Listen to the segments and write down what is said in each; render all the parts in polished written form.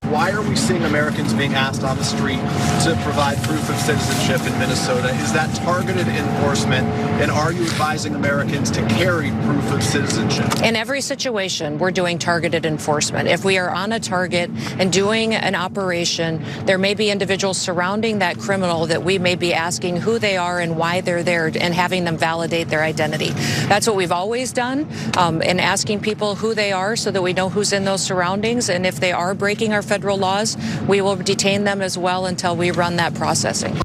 Why are we seeing Americans being asked on the street to provide proof of citizenship in Minnesota? Is that targeted enforcement? And are you advising Americans to carry proof of citizenship? In every situation, we're doing targeted enforcement. If we are on a target and doing an operation, there may be individuals surrounding that criminal that we may be asking who they are and why they're there and having them validate their identity. That's what we've always done, in asking people who they are so that we know who's in those surroundings. And if they are breaking our federal laws, we will detain them as well until we run that processing.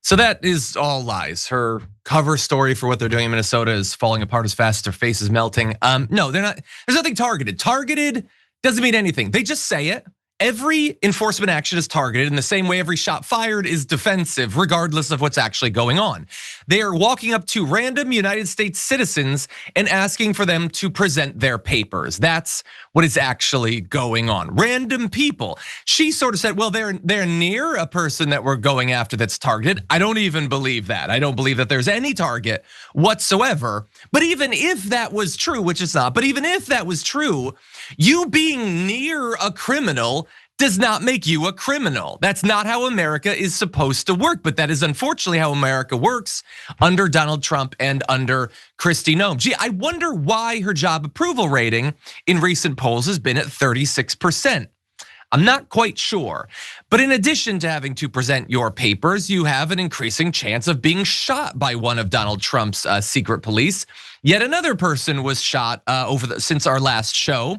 So that is all lies. Her cover story for what they're doing in Minnesota is falling apart as fast as her face is melting. No, they're not. There's nothing targeted. Targeted doesn't mean anything. They just say it. Every enforcement action is targeted in the same way every shot fired is defensive, regardless of what's actually going on. They are walking up to random United States citizens and asking for them to present their papers. That's what is actually going on. Random people. She sort of said, well, they're near a person that we're going after that's targeted. I don't even believe that. I don't believe that there's any target whatsoever. But even if that was true, which it's not, but even if that was true, you being near a criminal does not make you a criminal. That's not how America is supposed to work, but that is unfortunately how America works under Donald Trump and under Kristi Noem. Gee, I wonder why her job approval rating in recent polls has been at 36%. I'm not quite sure. But in addition to having to present your papers, you have an increasing chance of being shot by one of Donald Trump's secret police. Yet another person was shot since our last show.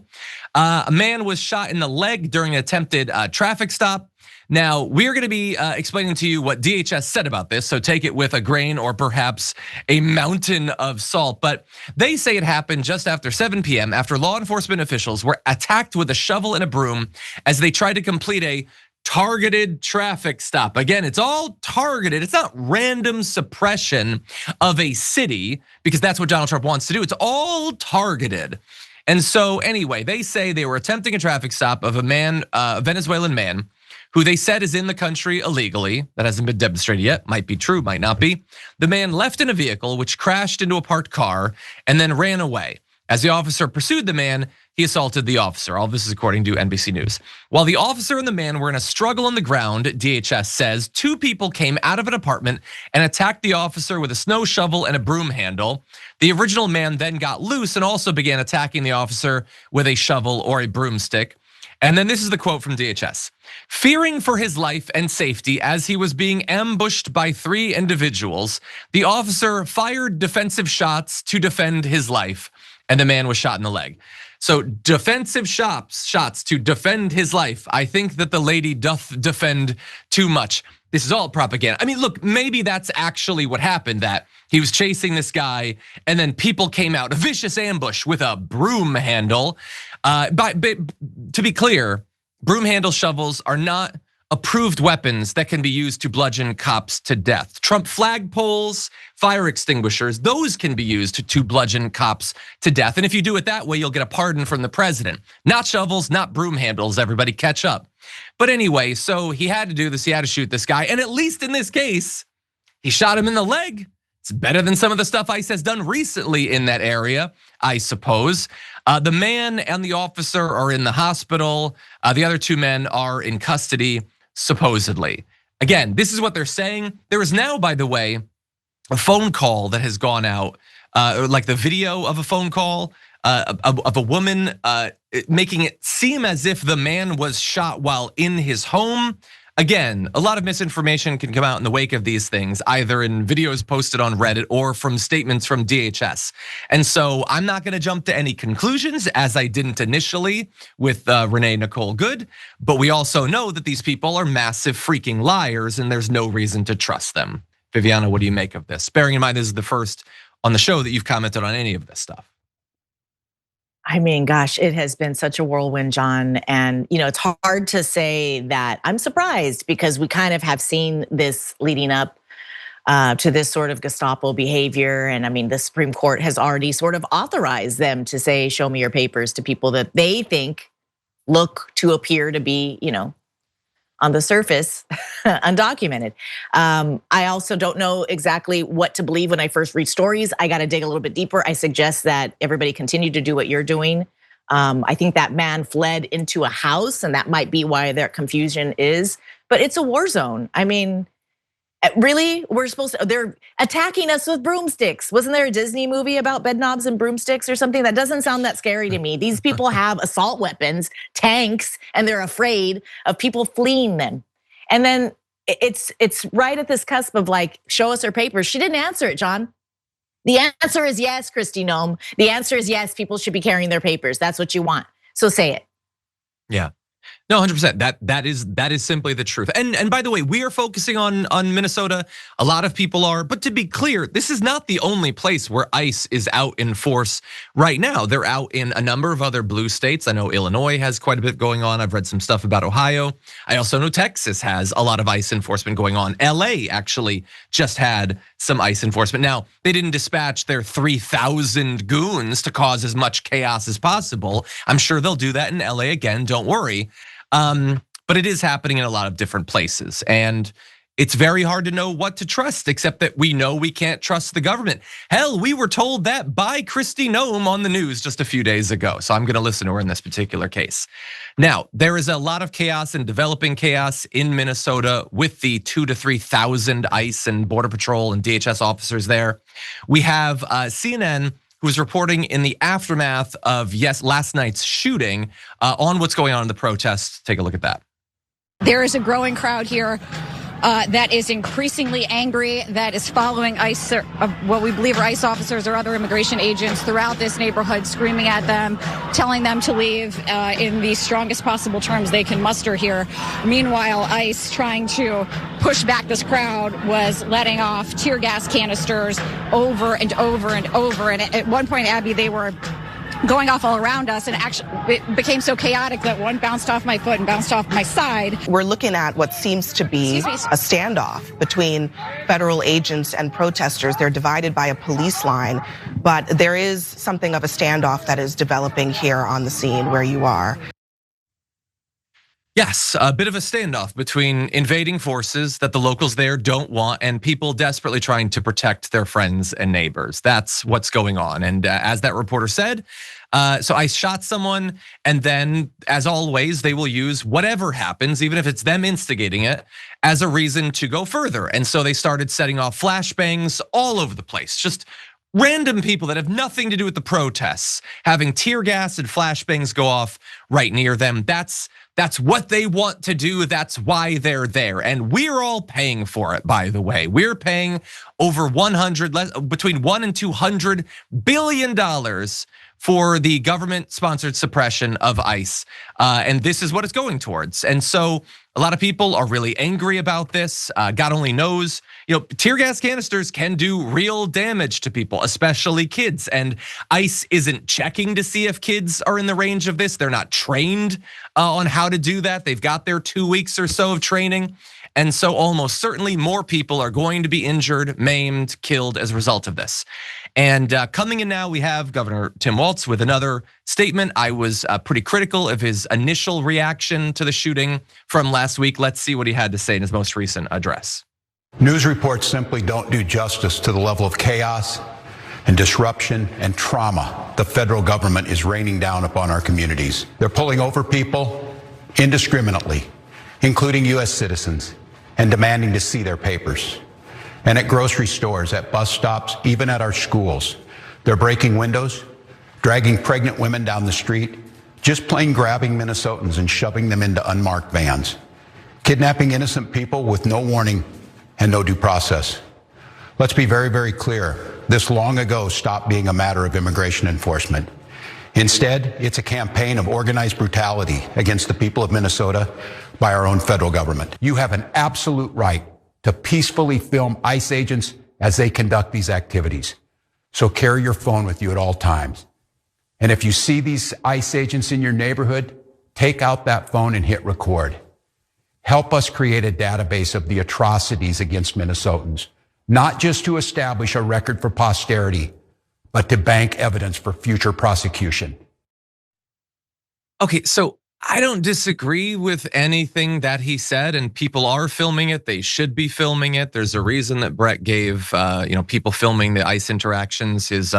A man was shot in the leg during an attempted traffic stop. Now, we're gonna be explaining to you what DHS said about this, so take it with a grain or perhaps a mountain of salt. But they say it happened just after 7 p.m. after law enforcement officials were attacked with a shovel and a broom as they tried to complete a targeted traffic stop. Again, it's all targeted. It's not random suppression of a city because that's what Donald Trump wants to do. It's all targeted. And so anyway, they say they were attempting a traffic stop of a man, a Venezuelan man, who they said is in the country illegally. That hasn't been demonstrated yet. Might be true, might not be. The man left in a vehicle which crashed into a parked car and then ran away. As the officer pursued the man, he assaulted the officer. All this is according to NBC News. While the officer and the man were in a struggle on the ground, DHS says, 2 people came out of an apartment and attacked the officer with a snow shovel and a broom handle. The original man then got loose and also began attacking the officer with a shovel or a broomstick. And then this is the quote from DHS. Fearing for his life and safety as he was being ambushed by 3 individuals, the officer fired defensive shots to defend his life, and the man was shot in the leg. So defensive shots to defend his life. I think that the lady doth defend too much. This is all propaganda. I mean, look, maybe that's actually what happened, that he was chasing this guy and then people came out, a vicious ambush with a broom handle. But to be clear, broom handle shovels are not approved weapons that can be used to bludgeon cops to death. Trump flagpoles, fire extinguishers, those can be used to bludgeon cops to death. And if you do it that way, you'll get a pardon from the president. Not shovels, not broom handles, everybody catch up. But anyway, so he had to do this, he had to shoot this guy. And at least in this case, he shot him in the leg. It's better than some of the stuff ICE has done recently in that area, I suppose. The man and the officer are in the hospital. The other 2 men are in custody, supposedly. Again, this is what they're saying. There is now, by the way, a phone call that has gone out, like the video of a phone call of a woman making it seem as if the man was shot while in his home. Again, a lot of misinformation can come out in the wake of these things, either in videos posted on Reddit or from statements from DHS. And so I'm not gonna jump to any conclusions, as I didn't initially with Renee Nicole Good, but we also know that these people are massive freaking liars and there's no reason to trust them. Viviana, what do you make of this? Bearing in mind this is the first on the show that you've commented on any of this stuff. I mean, gosh, it has been such a whirlwind, John. And it's hard to say that I'm surprised because we kind of have seen this leading up to this sort of Gestapo behavior. And I mean, the Supreme Court has already sort of authorized them to say, show me your papers to people that they think look to appear to be, on the surface, undocumented. I also don't know exactly what to believe when I first read stories. I got to dig a little bit deeper. I suggest that everybody continue to do what you're doing. I think that man fled into a house, and that might be why their confusion is. But it's a war zone. I mean, really, they're attacking us with broomsticks. Wasn't there a Disney movie about bed knobs and broomsticks or something? That doesn't sound that scary to me. These people have assault weapons, tanks, and they're afraid of people fleeing them. And then it's right at this cusp of like, show us her papers. She didn't answer it, John. The answer is yes, Kristi Noem. The answer is yes, people should be carrying their papers. That's what you want. So say it. Yeah. No, 100%. That is simply the truth. And by the way, we are focusing on Minnesota. A lot of people are, but to be clear, this is not the only place where ICE is out in force right now. They're out in a number of other blue states. I know Illinois has quite a bit going on. I've read some stuff about Ohio. I also know Texas has a lot of ICE enforcement going on. LA actually just had some ICE enforcement. Now, they didn't dispatch their 3,000 goons to cause as much chaos as possible. I'm sure they'll do that in LA again, don't worry. But it is happening in a lot of different places, and it's very hard to know what to trust, except that we know we can't trust the government. Hell, we were told that by Kristi Noem on the news just a few days ago, so I'm gonna listen to her in this particular case. Now, there is a lot of chaos and developing chaos in Minnesota with the 2,000 to 3,000 ICE and Border Patrol and DHS officers there. We have CNN who's reporting in the aftermath of last night's shooting on what's going on in the protests. Take a look at that. There is a growing crowd here that is increasingly angry, that is following ICE, what we believe are ICE officers or other immigration agents throughout this neighborhood, screaming at them, telling them to leave in the strongest possible terms they can muster here. Meanwhile, ICE, trying to push back this crowd, was letting off tear gas canisters over and over and over. And at one point, Abby, they were going off all around us, and actually it became so chaotic that one bounced off my foot and bounced off my side. We're looking at what seems to be a standoff between federal agents and protesters. They're divided by a police line, but there is something of a standoff that is developing here on the scene where you are. Yes, a bit of a standoff between invading forces that the locals there don't want and people desperately trying to protect their friends and neighbors. That's what's going on. And as that reporter said, so ICE shot someone, and then as always, they will use whatever happens, even if it's them instigating it, as a reason to go further. And so they started setting off flashbangs all over the place, just random people that have nothing to do with the protests, having tear gas and flashbangs go off right near them. That's what they want to do. That's why they're there. And we're all paying for it, by the way. We're paying over between $1 and $200 billion for the government-sponsored suppression of ICE. And this is what it's going towards. And so a lot of people are really angry about this. God only knows, tear gas canisters can do real damage to people, especially kids. And ICE isn't checking to see if kids are in the range of this. They're not trained on how to do that. They've got their 2 weeks or so of training. And so almost certainly more people are going to be injured, maimed, killed as a result of this. And coming in now, we have Governor Tim Walz with another statement. I was pretty critical of his initial reaction to the shooting from last week. Let's see what he had to say in his most recent address. News reports simply don't do justice to the level of chaos and disruption and trauma the federal government is raining down upon our communities. They're pulling over people indiscriminately, including US citizens, and demanding to see their papers. And at grocery stores, at bus stops, even at our schools. They're breaking windows, dragging pregnant women down the street, just plain grabbing Minnesotans and shoving them into unmarked vans, kidnapping innocent people with no warning and no due process. Let's be very, very clear. This long ago stopped being a matter of immigration enforcement. Instead, it's a campaign of organized brutality against the people of Minnesota by our own federal government. You have an absolute right to peacefully film ICE agents as they conduct these activities. So carry your phone with you at all times. And if you see these ICE agents in your neighborhood, take out that phone and hit record. Help us create a database of the atrocities against Minnesotans, not just to establish a record for posterity, but to bank evidence for future prosecution. Okay, so I don't disagree with anything that he said, and people are filming it. They should be filming it. There's a reason that Brett gave people filming the ICE interactions his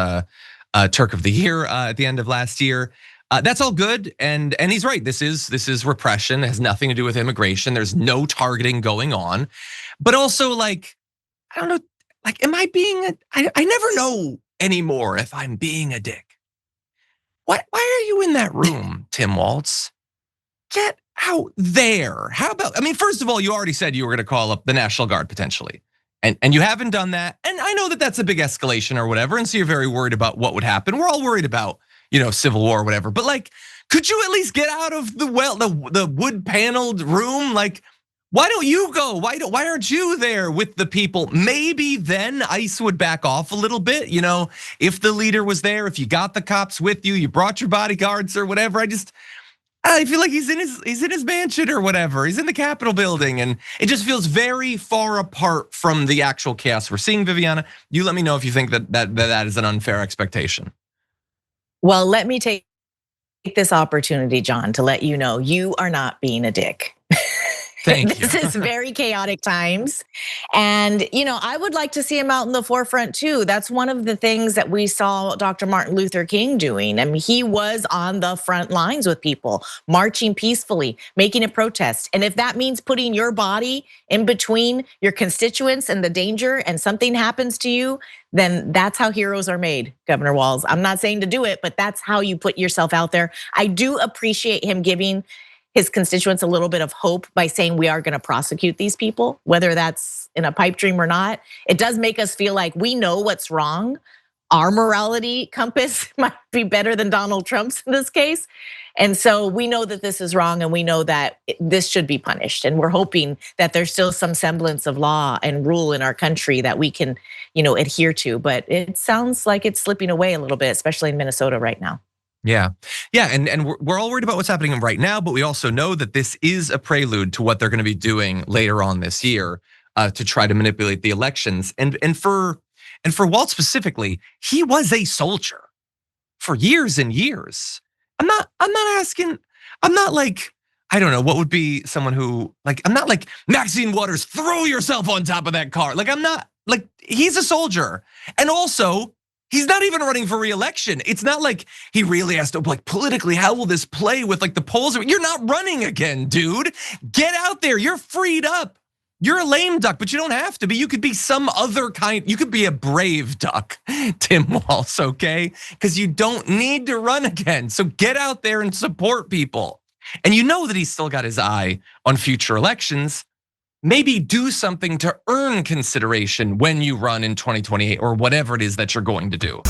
Turk of the Year at the end of last year. That's all good, and he's right. This is repression. It has nothing to do with immigration. There's no targeting going on, but also like, I don't know, like, am I being I never know anymore if I'm being a dick. Why are you in that room, Tim Walz? Get out there. How about, I mean, first of all, you already said you were gonna call up the National Guard potentially. And you haven't done that. And I know that that's a big escalation or whatever. And so you're very worried about what would happen. We're all worried about, civil war or whatever. But like, could you at least get out of the wood paneled room? Like, why don't you go? Why aren't you there with the people? Maybe then ICE would back off a little bit. If the leader was there, if you got the cops with you, you brought your bodyguards or whatever. I feel like he's in his mansion or whatever. He's in the Capitol building, and it just feels very far apart from the actual chaos we're seeing. Viviana, you let me know if you think that is an unfair expectation. Well, let me take this opportunity, John, to let you know you are not being a dick. Thank you. This is very chaotic times. And I would like to see him out in the forefront too. That's one of the things that we saw Dr. Martin Luther King doing. I mean, he was on the front lines with people, marching peacefully, making a protest. And if that means putting your body in between your constituents and the danger and something happens to you, then that's how heroes are made, Governor Walz. I'm not saying to do it, but that's how you put yourself out there. I do appreciate him giving his constituents a little bit of hope by saying we are gonna prosecute these people, whether that's in a pipe dream or not. It does make us feel like we know what's wrong. Our morality compass might be better than Donald Trump's in this case. And so we know that this is wrong, and we know that this should be punished. And we're hoping that there's still some semblance of law and rule in our country that we can, adhere to. But it sounds like it's slipping away a little bit, especially in Minnesota right now. Yeah, and we're all worried about what's happening right now, but we also know that this is a prelude to what they're going to be doing later on this year to try to manipulate the elections. And for Walt specifically, he was a soldier for years and years. I'm not like, I don't know, what would be someone who, like, I'm not like Maxine Waters, throw yourself on top of that car. Like, I'm not, like, he's a soldier. And also, he's not even running for re-election. It's not like he really has to, like, politically, how will this play with like the polls? You're not running again, dude. Get out there, you're freed up. You're a lame duck, but you don't have to be. You could be some other kind, you could be a brave duck, Tim Walz, okay? Because you don't need to run again. So get out there and support people. And you know that he's still got his eye on future elections. Maybe do something to earn consideration when you run in 2028 or whatever it is that you're going to do.